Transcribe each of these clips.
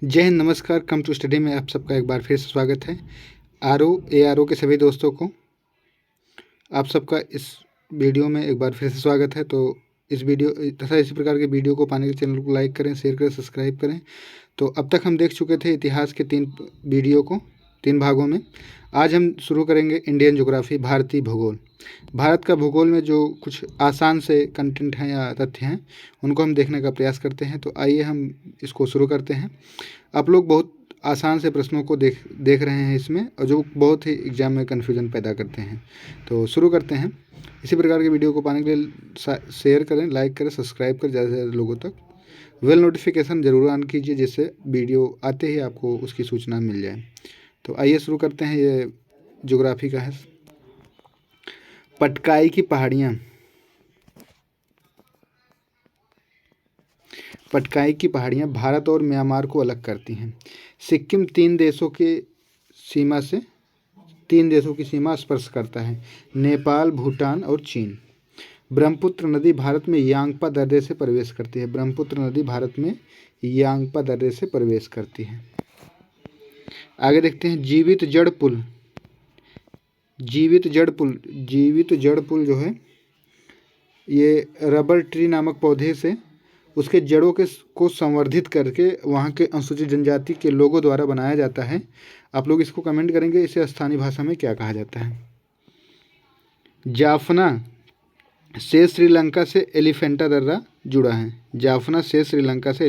जय हिंद, नमस्कार। Come to study में आप सबका एक बार फिर से स्वागत है। ARO के सभी दोस्तों को आप सबका इस वीडियो में एक बार फिर से स्वागत है। तो इस वीडियो तथा इसी प्रकार के वीडियो को पाने के चैनल को लाइक करें, शेयर करें, सब्सक्राइब करें। तो अब तक हम देख चुके थे इतिहास के 3 वीडियो को 3 भागों में। आज हम शुरू करेंगे इंडियन ज्योग्राफी, भारतीय भूगोल। भारत का भूगोल में जो कुछ आसान से कंटेंट हैं या तथ्य हैं उनको हम देखने का प्रयास करते हैं। तो आइए हम इसको शुरू करते हैं। आप लोग बहुत आसान से प्रश्नों को देख रहे हैं इसमें, और जो बहुत ही एग्जाम में कन्फ्यूजन पैदा करते हैं। तो शुरू करते हैं। इसी प्रकार के वीडियो को पाने के लिए शेयर करें, लाइक करें, सब्सक्राइब करें ज़्यादा से ज़्यादा लोगों तक। वेल नोटिफिकेशन ज़रूर ऑन कीजिए जिससे वीडियो आते ही आपको उसकी सूचना मिल जाए। तो आइए शुरू करते हैं। ये ज्योग्राफी का है। पटकाई की पहाड़ियाँ। पटकाई की पहाड़ियाँ भारत और म्यांमार को अलग करती हैं। सिक्किम 3 देशों की सीमा स्पर्श करता है, नेपाल, भूटान और चीन। ब्रह्मपुत्र नदी भारत में यांगपा दर्रे से प्रवेश करती है। ब्रह्मपुत्र नदी भारत में यांगपा दर्रे से प्रवेश करती है। आगे देखते हैं जीवित जड़ पुल। जीवित जड़ पुल जो है ये रबर ट्री नामक पौधे से उसके जड़ों को संवर्धित करके वहाँ के अनुसूचित जनजाति के लोगों द्वारा बनाया जाता है। आप लोग इसको कमेंट करेंगे इसे स्थानीय भाषा में क्या कहा जाता है। जाफना से श्रीलंका से एलिफेंटा दर्रा जुड़ा है। जाफना से श्रीलंका से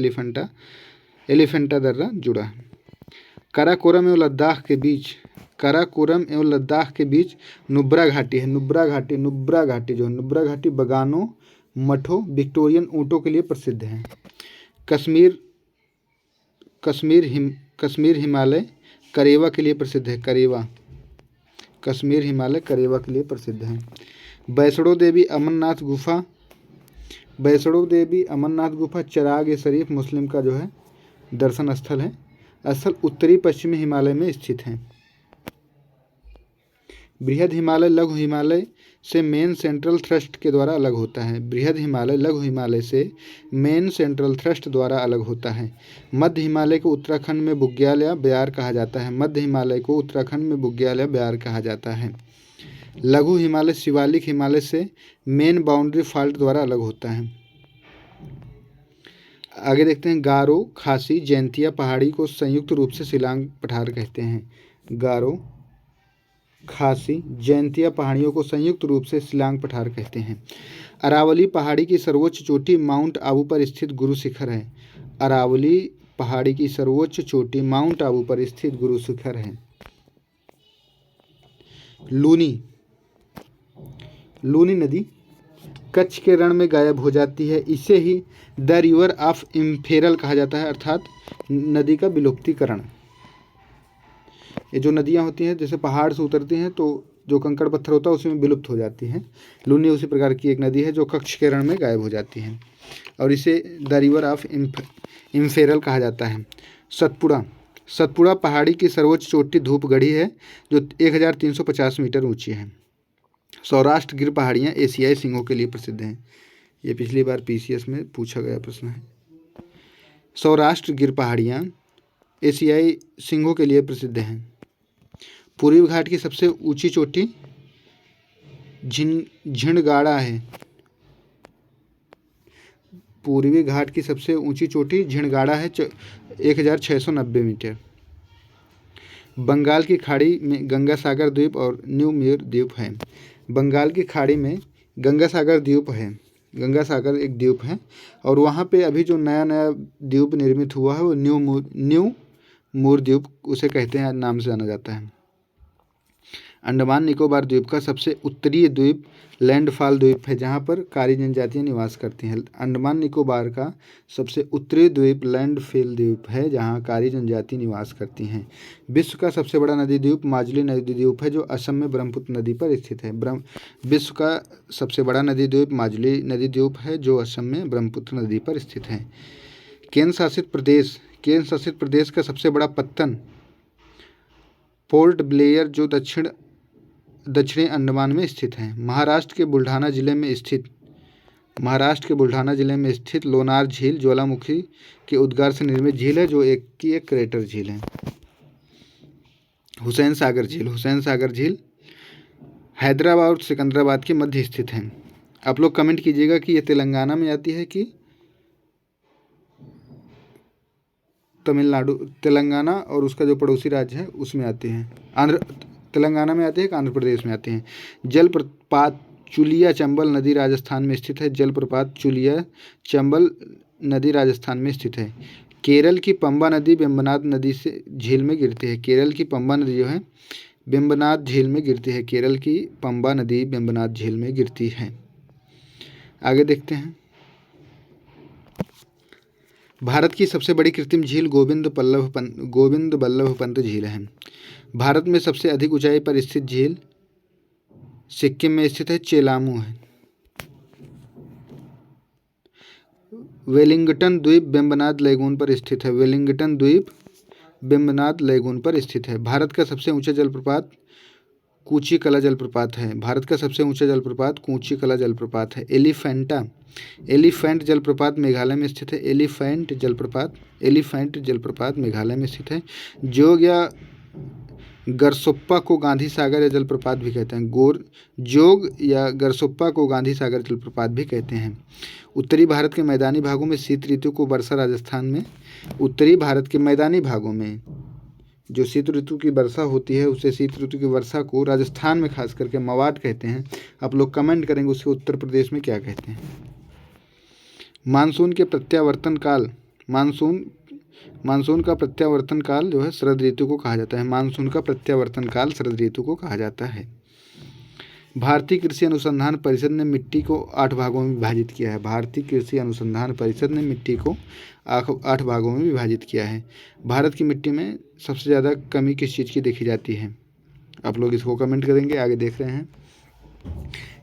एलिफेंटा दर्रा जुड़ा है। काराकोरम एवं लद्दाख के बीच नुब्रा घाटी है। नुब्रा घाटी बगानों, मठों, विक्टोरियन ऊँटों के लिए प्रसिद्ध है। कश्मीर हिमालय करेवा के लिए प्रसिद्ध है। कश्मीर हिमालय करेवा के लिए प्रसिद्ध है। वैष्णो देवी अमरनाथ गुफा चिराग ए शरीफ मुस्लिम का जो है दर्शन स्थल है। स्थल उत्तरी पश्चिमी हिमालय में स्थित है। बृहद हिमालय लघु हिमालय से मेन सेंट्रल थ्रस्ट के द्वारा अलग होता है। बृहद हिमालय लघु हिमालय से मेन सेंट्रल थ्रस्ट द्वारा अलग होता है। मध्य हिमालय को उत्तराखंड में बुग्याल या ब्यार कहा जाता है। लघु हिमालय शिवालिक हिमालय से मेन बाउंड्री फॉल्ट द्वारा अलग होता है। आगे देखते हैं। गारो, खासी, जैंतिया पहाड़ी को संयुक्त रूप से शिलांग पठार कहते हैं। गारो, खासी, जैंतिया पहाड़ियों को संयुक्त रूप से शिलांग पठार कहते हैं। अरावली पहाड़ी की सर्वोच्च चोटी माउंट आबू पर स्थित गुरु शिखर है। अरावली पहाड़ी की सर्वोच्च चोटी माउंट आबू पर स्थित गुरु शिखर है। लूनी नदी कच्छ के रण में गायब हो जाती है। इसे ही द रिवर ऑफ इम्फेरल कहा जाता है, अर्थात नदी का विलुप्तीकरण। ये जो नदियाँ होती हैं जैसे पहाड़ से उतरती हैं तो जो कंकड़ पत्थर होता है उसमें विलुप्त हो जाती हैं। लूनी उसी प्रकार की एक नदी है जो कच्छ के रण में गायब हो जाती है और इसे द रिवर ऑफ इम्फेरल कहा जाता है। सतपुड़ा पहाड़ी की सर्वोच्च चोटी धूपगढ़ी है जो 1350 मीटर ऊंची है। सौराष्ट्र गिर पहाड़ियाँ एशियाई सिंहों के लिए प्रसिद्ध हैं। ये पिछली बार PCS में पूछा गया प्रश्न है। सौराष्ट्र गिर पहाड़ियाँ एशियाई सिंहों के लिए प्रसिद्ध हैं। पूर्वी घाट की सबसे ऊंची चोटी झिंडगाड़ा है। पूर्वी घाट की सबसे ऊंची चोटी झिंडगाड़ा है 1690 मीटर। बंगाल की खाड़ी में गंगा सागर द्वीप और न्यू म्यूर द्वीप है। बंगाल की खाड़ी में गंगा सागर द्वीप है। गंगा सागर एक द्वीप है और वहाँ पे अभी जो नया द्वीप निर्मित हुआ है वो न्यू मूर द्वीप उसे कहते हैं, नाम से जाना जाता है। अंडमान निकोबार द्वीप का सबसे उत्तरीय द्वीप लैंडफॉल द्वीप है जहाँ पर कारी जनजातियाँ निवास करती हैं। अंडमान निकोबार का सबसे उत्तरी द्वीप लैंडफॉल द्वीप है जहाँ कारी जनजाति निवास करती हैं। विश्व का सबसे बड़ा नदी द्वीप माजुली नदी द्वीप है जो असम में ब्रह्मपुत्र नदी पर स्थित है। विश्व का सबसे बड़ा नदी द्वीप माजुली नदी द्वीप है जो असम में ब्रह्मपुत्र नदी पर स्थित है। केंद्र शासित प्रदेश का सबसे बड़ा पत्तन पोर्ट ब्लेयर जो दक्षिणी अंडमान में स्थित है। महाराष्ट्र के बुल्ढाना जिले में स्थित महाराष्ट्र के बुल्ढाना जिले में स्थित लोनार झील ज्वालामुखी के उद्गार से निर्मित झील है, जो एक क्रेटर झील है। हुसैन सागर झील हैदराबाद और सिकंदराबाद के मध्य स्थित है। आप लोग कमेंट कीजिएगा कि ये तेलंगाना में आती है कि तमिलनाडु, तेलंगाना और उसका जो पड़ोसी राज्य है उसमें आती हैं। तेलंगाना में आती है कि आंध्र प्रदेश में आती हैं। जलप्रपात चुलिया चंबल नदी राजस्थान में स्थित है। जलप्रपात चुलिया चंबल नदी राजस्थान में स्थित है। केरल की पंबा नदी वेम्बनाड नदी से झील में गिरती है। केरल की पंबा नदी जो है वेम्बनाड झील में गिरती है। केरल की पंबा नदी वेम्बनाड झील में गिरती है। आगे देखते हैं। भारत की सबसे बड़ी कृत्रिम झील गोविंद बल्लभ पंत झील है। भारत में सबसे अधिक ऊंचाई पर स्थित झील सिक्किम में स्थित है, चेलामू है। वेलिंगटन द्वीप वेम्बनाड लेगून पर स्थित है। वेलिंगटन द्वीप वेम्बनाड लेगून पर स्थित है। भारत का सबसे ऊंचा जलप्रपात कूची कला जलप्रपात है। भारत का सबसे ऊंचा जलप्रपात कूची कला जलप्रपात है। एलिफेंट जलप्रपात मेघालय में स्थित है। एलिफेंट जलप्रपात मेघालय में स्थित है। जोग या गरसोप्पा को गांधी सागर या जलप्रपात भी कहते हैं। जोग या गरसोप्पा को गांधी सागर जलप्रपात भी कहते हैं। उत्तरी भारत के मैदानी भागों में शीत ऋतु को वर्षा राजस्थान में। उत्तरी भारत के मैदानी भागों में जो शीत ऋतु की वर्षा होती है उसे शीत ऋतु की वर्षा को राजस्थान में खास करके मवाड कहते हैं। आप लोग कमेंट करेंगे उसके उत्तर प्रदेश में क्या कहते हैं। मानसून का प्रत्यावर्तन काल जो है शरद ऋतु को कहा जाता है। मानसून का प्रत्यावर्तन काल शरद ऋतु को कहा जाता है। भारतीय कृषि अनुसंधान परिषद ने मिट्टी को 8 भागों में विभाजित किया है। भारतीय कृषि अनुसंधान परिषद ने मिट्टी को 8 भागों में विभाजित किया है। भारत की मिट्टी में सबसे ज़्यादा कमी किस चीज़ की देखी जाती है? आप लोग इसको कमेंट करेंगे। आगे देख रहे हैं।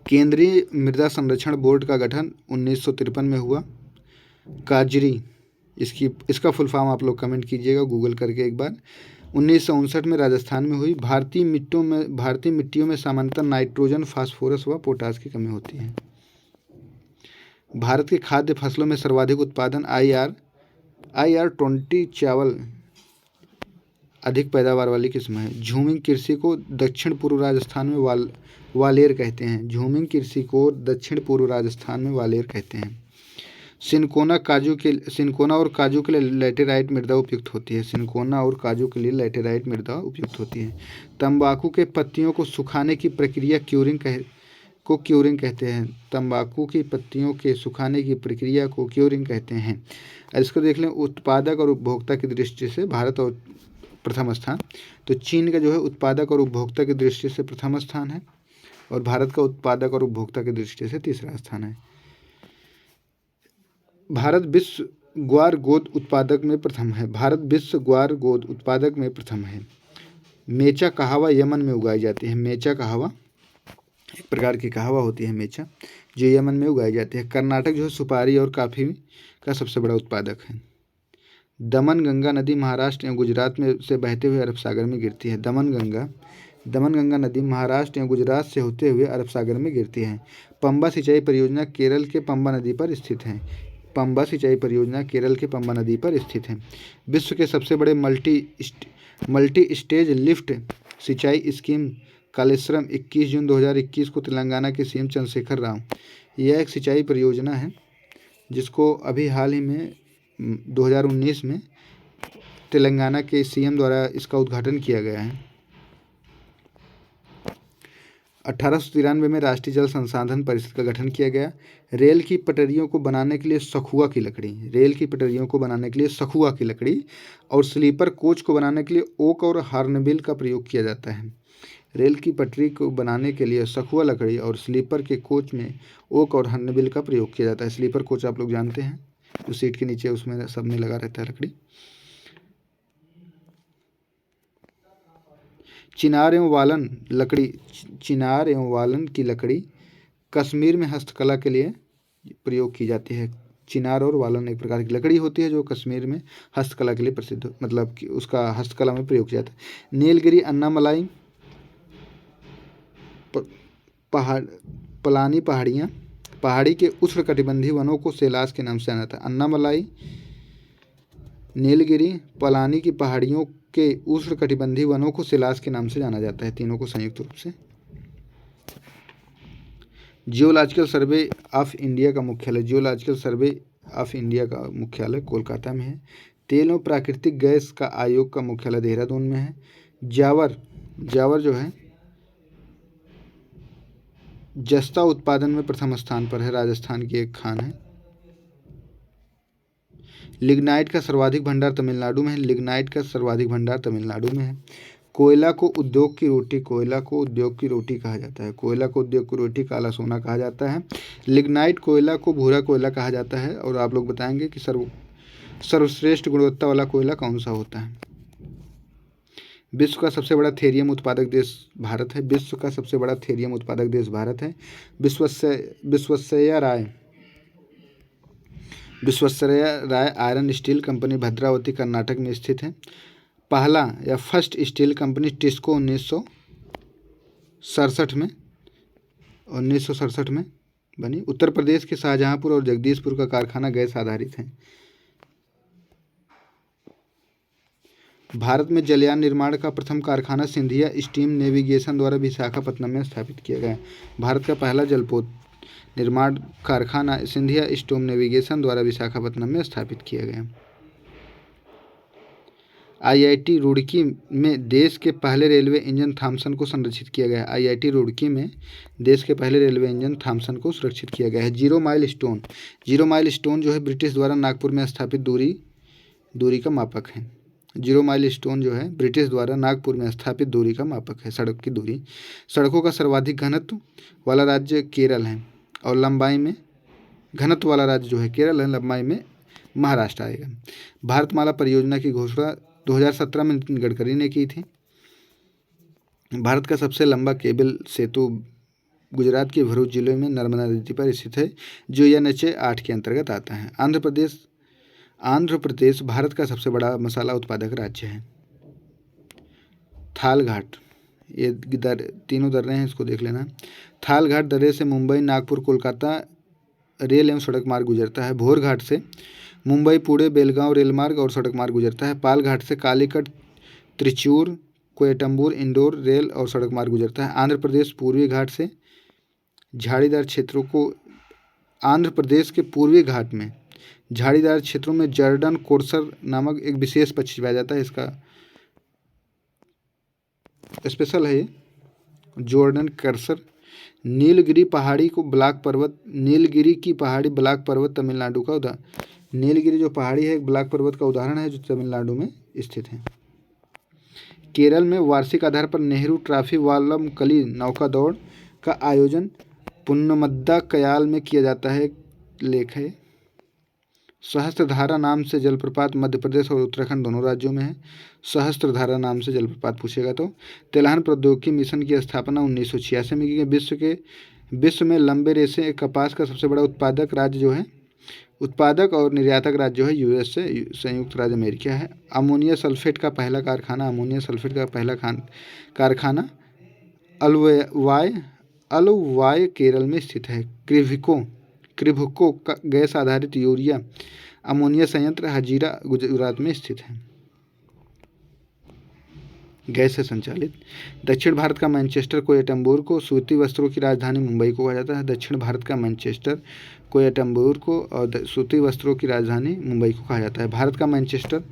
केंद्रीय मृदा संरक्षण बोर्ड का गठन 1953 में हुआ। काजरी इसका फुल फॉर्म आप लोग कमेंट कीजिएगा गूगल करके एक बार। 1959 में राजस्थान में हुई। भारतीय मिट्टियों में सामान्यतः नाइट्रोजन, फास्फोरस व पोटास की कमी होती है। भारत के खाद्य फसलों में सर्वाधिक उत्पादन IR20 चावल अधिक पैदावार वाली किस्म है। झूमिंग कृषि को दक्षिण पूर्व राजस्थान में वालेर कहते हैं। झूमिंग कृषि को दक्षिण पूर्व राजस्थान में वालेर कहते हैं। सिनकोना और काजू के लिए लैटेराइट मृदा उपयुक्त होती है। सिनकोना और काजू के लिए लैटेराइट मृदा उपयुक्त होती है। तंबाकू के पत्तियों को सुखाने की प्रक्रिया क्यूरिंग कहते हैं। तंबाकू की पत्तियों के सुखाने की प्रक्रिया को क्यूरिंग कहते हैं। इसको देख लें। उत्पादक और उपभोक्ता की दृष्टि से भारत और प्रथम स्थान, तो चीन का जो है उत्पादक और उपभोक्ता की दृष्टि से प्रथम स्थान है और भारत का उत्पादक और उपभोक्ता की दृष्टि से तीसरा स्थान है। भारत विश्व ग्वार गोद उत्पादक में प्रथम है। मेचा कहावा यमन में उगाई जाती है। मेचा कहावा एक प्रकार की कहावा होती है मेचा, जो यमन में उगाई जाती है। कर्नाटक जो है सुपारी और कॉफ़ी का सबसे बड़ा उत्पादक है। दमन गंगा नदी महाराष्ट्र एवं गुजरात में से बहते हुए अरब सागर में गिरती है। दमन गंगा नदी महाराष्ट्र एवं गुजरात से होते हुए अरब सागर में गिरती है। पंबा सिंचाई परियोजना केरल के पंबा नदी पर स्थित है। पंबा सिंचाई परियोजना केरल के पंबा नदी पर स्थित है। विश्व के सबसे बड़े मल्टी स्टेज लिफ्ट सिंचाई स्कीम कालेश्वरम 21 जून 2021 को तेलंगाना के सीएम चंद्रशेखर राव, यह एक सिंचाई परियोजना है जिसको अभी हाल ही में 2019 में तेलंगाना के सीएम द्वारा इसका उद्घाटन किया गया है। 1893 में राष्ट्रीय जल संसाधन परिषद का गठन किया गया। रेल की पटरियों को बनाने के लिए सखुआ की लकड़ी और स्लीपर कोच को बनाने के लिए ओक और हार्नबिल का प्रयोग किया जाता है। रेल की पटरी को बनाने के लिए सखुआ लकड़ी और स्लीपर के कोच में ओक और हार्नबिल का प्रयोग किया जाता है। स्लीपर कोच आप लोग जानते हैं, जो सीट के नीचे उसमें सब में लगा रहता है लकड़ी। चिनार एवं वालन की लकड़ी कश्मीर में हस्तकला के लिए प्रयोग की जाती है। चिनार और वालन एक प्रकार की लकड़ी होती है जो कश्मीर में हस्तकला के लिए प्रसिद्ध, मतलब कि उसका हस्तकला में प्रयोग किया जाता है। नीलगिरी, अन्नामलाई पलानी पहाड़ियाँ पहाड़ी के उष्णकटिबंधीय वनों को सैलाश के नाम से जाना जाता है। अन्नामलाई, नीलगिरी, पलानी की पहाड़ियों के उष्णकटिबंधीय वनों को सैलाश के नाम से जाना जाता है, तीनों को संयुक्त रूप से। जियोलॉजिकल सर्वे ऑफ इंडिया का मुख्यालय, जियोलॉजिकल सर्वे ऑफ इंडिया का मुख्यालय कोलकाता में है। तेल एवं प्राकृतिक गैस का आयोग का मुख्यालय देहरादून में है। जावर, जावर जो है जस्ता उत्पादन में प्रथम स्थान पर है, राजस्थान की एक खान है। लिग्नाइट का सर्वाधिक भंडार तमिलनाडु में है, लिग्नाइट का सर्वाधिक भंडार तमिलनाडु में है। कोयला को उद्योग की रोटी, कोयला को उद्योग की रोटी कहा जाता है, कोयला को उद्योग की रोटी, काला सोना कहा जाता है। लिग्नाइट कोयला को भूरा कोयला कहा जाता है। और आप लोग बताएंगे कि सर्वश्रेष्ठ गुणवत्ता वाला कोयला कौन सा होता है। विश्व का सबसे बड़ा थेरियम उत्पादक देश भारत है, विश्व का सबसे बड़ा थेरियम उत्पादक देश भारत है। विश्वेश्वरैया राय iron steel company Bhadravati Karnataka में स्थित है। पहला या फर्स्ट स्टील कंपनी टिस्को 1967 में बनी। उत्तर प्रदेश के शाहजहांपुर और जगदीशपुर का कारखाना गैस आधारित है। भारत में जलयान निर्माण का प्रथम कारखाना सिंधिया स्टीम नेविगेशन द्वारा विशाखापत्तनम में स्थापित किया गया। भारत का पहला जलपोत निर्माण कारखाना सिंधिया स्टीम नेविगेशन द्वारा विशाखापत्तनम में स्थापित किया गया। आईआईटी रुड़की में देश के पहले रेलवे इंजन थॉमसन को संरक्षित किया गया है। आईआईटी रुड़की में देश के पहले रेलवे इंजन थॉमसन को सुरक्षित किया गया है। Zero mile stone, zero mile stone जो है ब्रिटिश द्वारा नागपुर में स्थापित दूरी का मापक है। जीरो माइल स्टोन जो है ब्रिटिश द्वारा नागपुर में स्थापित दूरी का मापक है, सड़क की दूरी। सड़कों का सर्वाधिक घनत्व वाला राज्य केरल है और लंबाई में घनत्व वाला राज्य जो है केरल है, लंबाई में महाराष्ट्र आएगा। भारतमाला परियोजना की घोषणा 2017 में नितिन गडकरी ने की थी। भारत का सबसे लंबा केबल सेतु गुजरात के भरूच जिले में नर्मदा नदी पर स्थित है, जो NH 8 के अंतर्गत आता है। आंध्र प्रदेश भारत का सबसे बड़ा मसाला उत्पादक राज्य है। थाल घाट, ये तीनों दर्रे हैं, इसको देख लेना। थाल घाट दर्रे से मुंबई, नागपुर, कोलकाता रेल एवं सड़क मार्ग गुजरता है। भोर घाट से मुंबई, पुणे, बेलगांव रेल मार्ग और सड़क मार्ग गुजरता है। पाल घाट से कालीकट, त्रिचूर, कोयटम्बूर, इंदौर रेल और सड़क मार्ग गुजरता है। आंध्र प्रदेश पूर्वी घाट से झाड़ीदार क्षेत्रों को, आंध्र प्रदेश के पूर्वी घाट में झाड़ीदार क्षेत्रों में जर्डन कोर्सर नामक एक विशेष पक्षी पाया जाता है। इसका स्पेशल है ये जॉर्डन कर्सर। नीलगिरी पहाड़ी को ब्लैक पर्वत, नीलगिरी की पहाड़ी ब्लैक पर्वत तमिलनाडु का उदाहरण, नीलगिरी जो पहाड़ी है एक ब्लैक पर्वत का उदाहरण है जो तमिलनाडु में स्थित है। केरल में वार्षिक आधार पर नेहरू ट्रॉफी वाल्लमकली नौका दौड़ का आयोजन पुन्नमद्दा कयाल में किया जाता है। लेख है। सहस्त्रधारा नाम से जलप्रपात मध्य प्रदेश और उत्तराखंड दोनों राज्यों में है। सहस्त्रधारा नाम से जलप्रपात पूछेगा तो। तिलहन प्रौद्योगिकी मिशन की स्थापना 1986 में की गई। विश्व में लंबे रेशे कपास का सबसे बड़ा उत्पादक राज्य जो है, उत्पादक और निर्यातक राज्य जो है USA संयुक्त राज्य अमेरिका है। अमोनिया सल्फेट का पहला कारखाना अलवाय केरल में स्थित है। क्रिभको का गैस आधारित यूरिया अमोनिया संयंत्र हजीरा गुजरात में स्थित है, गैस से संचालित। दक्षिण भारत का मैनचेस्टर कोयटम्बूर को सूती वस्त्रों की राजधानी मुंबई को कहा जाता है। दक्षिण भारत का मैनचेस्टर कोयटम्बूर को और सूती वस्त्रों की राजधानी मुंबई को कहा जाता है। भारत का मैनचेस्टर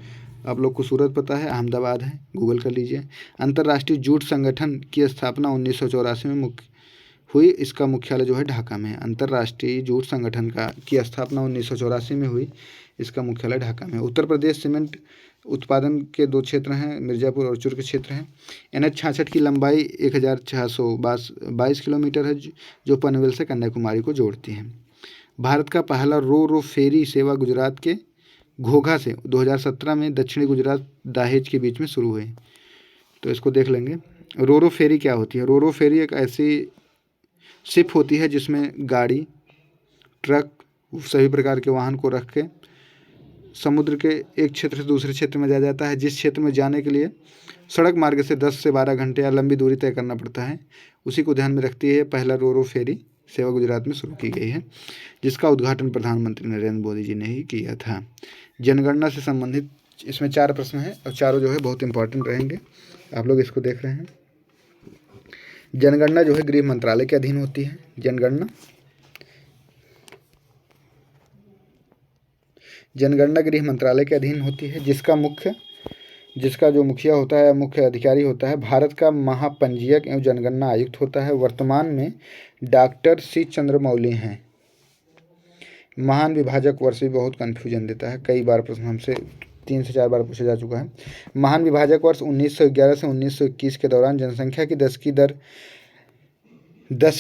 आप लोग को सूरत पता है, अहमदाबाद है, गूगल कर लीजिए। अंतर्राष्ट्रीय जूट संगठन की स्थापना 1984 में हुई। इसका मुख्यालय जो है ढाका में है। अंतर्राष्ट्रीय जूट संगठन की स्थापना 1984 में हुई। इसका मुख्यालय ढाका में है। उत्तर प्रदेश सीमेंट उत्पादन के 2 क्षेत्र हैं, मिर्ज़ापुर और चुर्क क्षेत्र हैं। NH 66 की लंबाई 1622 किलोमीटर है, जो पनवेल से कन्याकुमारी को जोड़ती है। भारत का पहला रो फेरी सेवा गुजरात के घोघा से 2017 में दक्षिणी गुजरात दहेज के बीच में शुरू हुई। तो इसको देख लेंगे। रो फेरी क्या होती है? रो फेरी एक ऐसी शिप होती है जिसमें गाड़ी, ट्रक, सभी प्रकार के वाहन को रख के समुद्र के एक क्षेत्र से दूसरे क्षेत्र में जाया जाता है। जिस क्षेत्र में जाने के लिए सड़क मार्ग से 10 से 12 घंटे या लंबी दूरी तय करना पड़ता है, उसी को ध्यान में रखती है पहला रो फेरी सेवा गुजरात में शुरू की गई है, जिसका उद्घाटन प्रधानमंत्री नरेंद्र मोदी जी ने ही किया था। जनगणना से संबंधित इसमें 4 प्रश्न हैं और चारों जो है बहुत इंपॉर्टेंट रहेंगे। आप लोग इसको देख रहे हैं। जनगणना जो है गृह मंत्रालय के अधीन होती है। जनगणना गृह मंत्रालय के अधीन होती है, जिसका जो मुखिया होता है, मुख्य अधिकारी होता है, भारत का महापंजीयक एवं जनगणना आयुक्त होता है। वर्तमान में डॉक्टर सी चंद्रमौली हैं। महान विभाजक वर्ष भी बहुत कन्फ्यूजन देता है, कई बार प्रश्न हमसे 3 से 4 बार पूछा जा चुका है। महान विभाजक वर्ष 1911 से 1921 के दौरान जनसंख्या की 10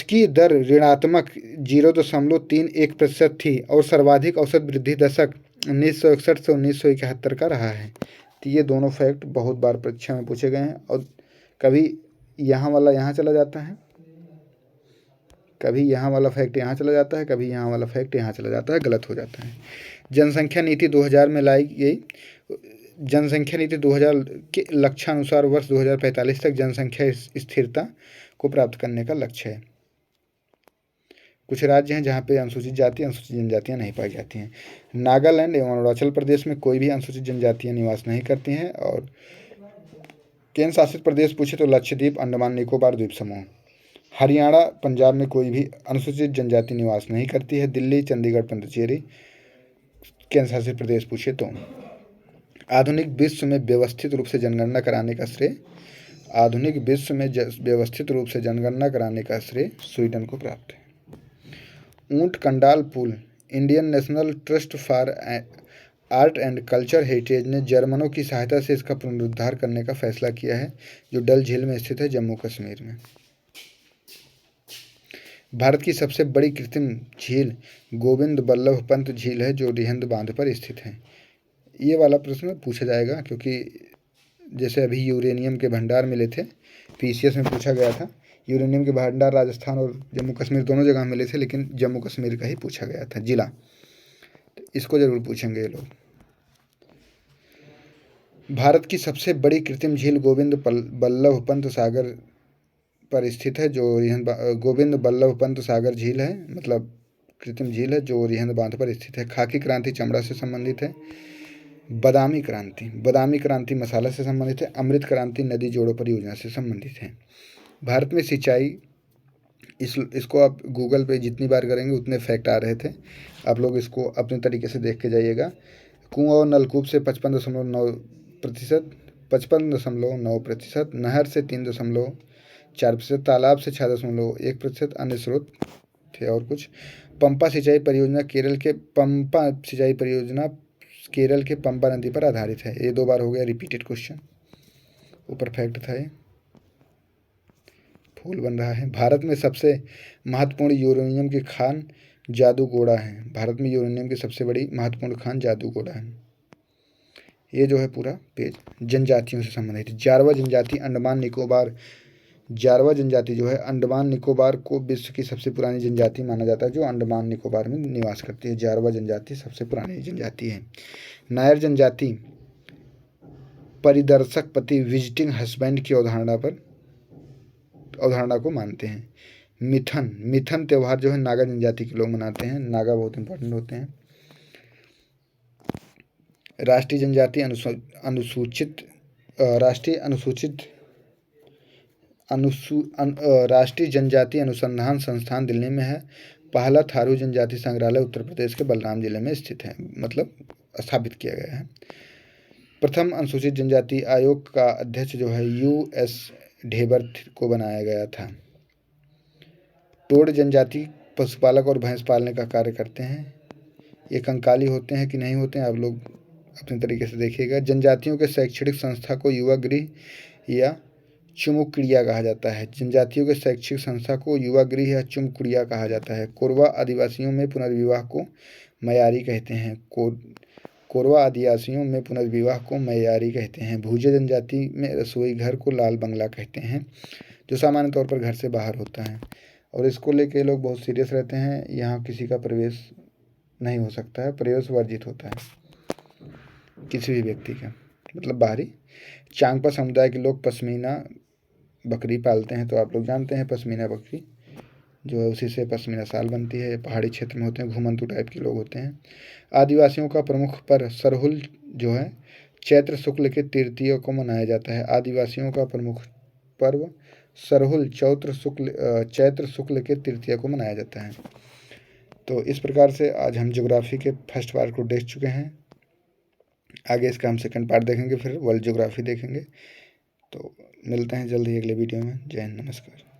की दर ऋणात्मक 0.31% थी और सर्वाधिक औसत वृद्धि दशक 1961 से 1971 का रहा है। तो ये दोनों फैक्ट बहुत बार परीक्षा में पूछे गए हैं और कभी यहाँ वाला यहाँ चला जाता है, कभी यहाँ वाला फैक्ट यहाँ चला जाता है, कभी यहाँ वाला फैक्ट यहाँ चला जाता है, गलत हो जाता है। जनसंख्या नीति 2000 में लाई गई। जनसंख्या नीति 2000 के लक्ष्यानुसार वर्ष 2045 तक जनसंख्या स्थिरता को प्राप्त करने का लक्ष्य है। कुछ राज्य हैं जहाँ पे अनुसूचित जाति अनुसूचित जनजातियाँ नहीं पाई जाती हैं। नागालैंड एवं अरुणाचल प्रदेश में कोई भी अनुसूचित जनजातियाँ निवास नहीं करती हैं। और केंद्र शासित प्रदेश पूछे तो लक्षद्वीप, अंडमान निकोबार द्वीप समूह। हरियाणा, पंजाब में कोई भी अनुसूचित जनजाति निवास नहीं करती है। दिल्ली, चंडीगढ़, पुडुचेरी केंद्र शासित प्रदेश पूछे तो। आधुनिक विश्व में व्यवस्थित रूप से जनगणना कराने का श्रेय स्वीडन को प्राप्त है। ऊंट कंडाल पुल। Indian National Trust for Art and Culture Heritage ने जर्मनों की सहायता से इसका पुनरुद्धार करने का फैसला किया है, जो डल झील में स्थित है, जम्मू कश्मीर में। भारत की सबसे बड़ी कृत्रिम झील गोविंद बल्लभ पंत झील है, जो रिहंद बांध पर स्थित है। ये वाला प्रश्न पूछा जाएगा क्योंकि जैसे अभी यूरेनियम के भंडार मिले थे, पीसीएस में पूछा गया था। यूरेनियम के भंडार राजस्थान और जम्मू कश्मीर दोनों जगह मिले थे, लेकिन जम्मू कश्मीर का ही पूछा गया था जिला। तो इसको जरूर पूछेंगे ये लोग। भारत की सबसे बड़ी कृत्रिम झील गोविंद बल्लभ पंत सागर पर स्थित है, जो गोविंद बल्लभ पंत सागर झील है, मतलब कृत्रिम झील है, जो रिहंद बांध पर स्थित है। खाकी क्रांति चमड़ा से संबंधित है। बादामी क्रांति मसाला से संबंधित है। अमृत क्रांति नदी जोड़ो परियोजना से संबंधित है। भारत में सिंचाई, इसको आप गूगल पे जितनी बार करेंगे उतने फैक्ट आ रहे थे। आप लोग इसको अपने तरीके से देख के जाइएगा। कुआं और नलकूप से 55.9%, नहर से 3.4%, तालाब से 6.1%, अन्य स्रोत थे और कुछ। पंपा सिंचाई परियोजना केरल के पंपा नदी पर आधारित है। ये 2 बार हो गया रिपीटेड क्वेश्चन, ऊपर फैक्ट था ये। फूल बन रहा है। भारत में सबसे महत्वपूर्ण यूरेनियम की खान जादूगोड़ा है। भारत में यूरेनियम की सबसे बड़ी महत्वपूर्ण खान जादूगोड़ा है। ये जो है पूरा पेज जनजातियों से संबंधित। जारवा जनजाति जो है अंडमान निकोबार को विश्व की सबसे पुरानी जनजाति माना जाता है, जो अंडमान निकोबार में निवास करती है। जारवा जनजाति सबसे पुरानी जनजाति है। नायर जनजाति परिदर्शक पति विजिटिंग हस्बैंड की अवधारणा को मानते हैं। मिथन त्यौहार जो है नागा जनजाति के लोग मनाते हैं। नागा बहुत इंपॉर्टेंट होते हैं। राष्ट्रीय जनजाति अनुसंधान संस्थान दिल्ली में है। पहला थारू जनजाति संग्रहालय उत्तर प्रदेश के बलराम जिले में स्थित है, मतलब स्थापित किया गया है। प्रथम अनुसूचित जनजाति आयोग का अध्यक्ष जो है यूएस ढेबर को बनाया गया था। टोड जनजाति पशुपालक और भैंस पालने का कार्य करते हैं। ये कंकाली होते हैं कि नहीं होते हैं, आप लोग अपने तरीके से देखिएगा। जनजातियों के शैक्षणिक संस्था को युवा गृह या चुमुकड़िया कहा जाता है। जनजातियों के शैक्षिक संस्था को युवा गृह या चुमुकड़िया कहा जाता है। कोरवा आदिवासियों में पुनर्विवाह को मयारी कहते हैं। भूजे जनजाति में रसोई घर को लाल बंगला कहते हैं, जो सामान्य तौर पर घर से बाहर होता है और इसको लेके लोग बहुत सीरियस रहते हैं। यहाँ किसी का प्रवेश नहीं हो सकता है, प्रवेश वर्जित होता है किसी भी व्यक्ति का, मतलब बाहरी। चांगपा समुदाय के लोग पश्मीना बकरी पालते हैं, तो आप लोग जानते हैं पश्मीना बकरी जो है उसी से पश्मीना शाल बनती है। पहाड़ी क्षेत्र में होते हैं, घुमंतू टाइप के लोग होते हैं। आदिवासियों का प्रमुख पर्व सरहुल जो है चैत्र शुक्ल के तृतीय को मनाया जाता है। आदिवासियों का प्रमुख पर्व सरहुल चैत्र शुक्ल के तृतीय को मनाया जाता है। तो इस प्रकार से आज हम ज्योग्राफी के फर्स्ट पार्ट को देख चुके हैं। आगे इसका हम सेकंड पार्ट देखेंगे, फिर वर्ल्ड ज्योग्राफी देखेंगे। तो मिलते हैं जल्द ही अगले वीडियो में। जय हिंद, नमस्कार।